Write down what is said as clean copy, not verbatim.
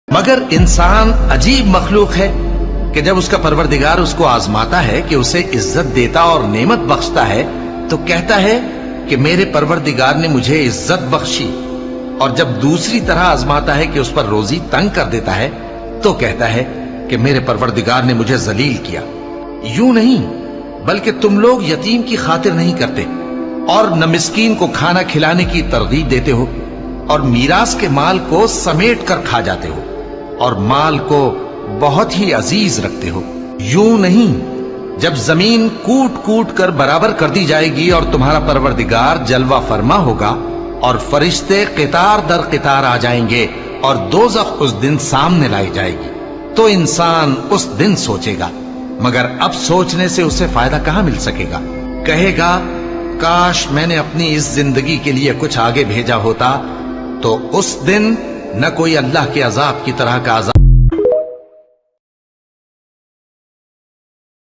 मगर इंसान अजीब मखलूक है कि जब उसका परवरदिगार उसको आजमाता है कि उसे इज्जत देता और नेमत बख्शता है तो कहता है कि मेरे परवरदिगार ने मुझे इज्जत बख्शी, और जब दूसरी तरह आजमाता है कि उस पर रोजी तंग कर देता है तो कहता है कि मेरे परवरदिगार ने मुझे जलील किया। यूं नहीं, बल्कि तुम लोग यतीम की खातिर नहीं करते और न मिस्कीन को खाना खिलाने की तरगीब देते हो, और मीरास के माल को समेट कर खा जाते हो और माल को बहुत ही अजीज रखते हो। यूं नहीं, जब जमीन कूट कूट कर बराबर कर दी जाएगी और तुम्हारा परवरदिगार जलवा फरमा होगा और फरिश्ते कितार दर कितार आ जाएंगे और दोज़ख उस दिन सामने लाई जाएगी, तो इंसान उस दिन सोचेगा, मगर अब सोचने से उसे फायदा कहां मिल सकेगा। कहेगा काश मैंने अपनी इस जिंदगी के लिए कुछ आगे भेजा होता, तो उस दिन न कोई अल्लाह के अजाब की तरह का अजाब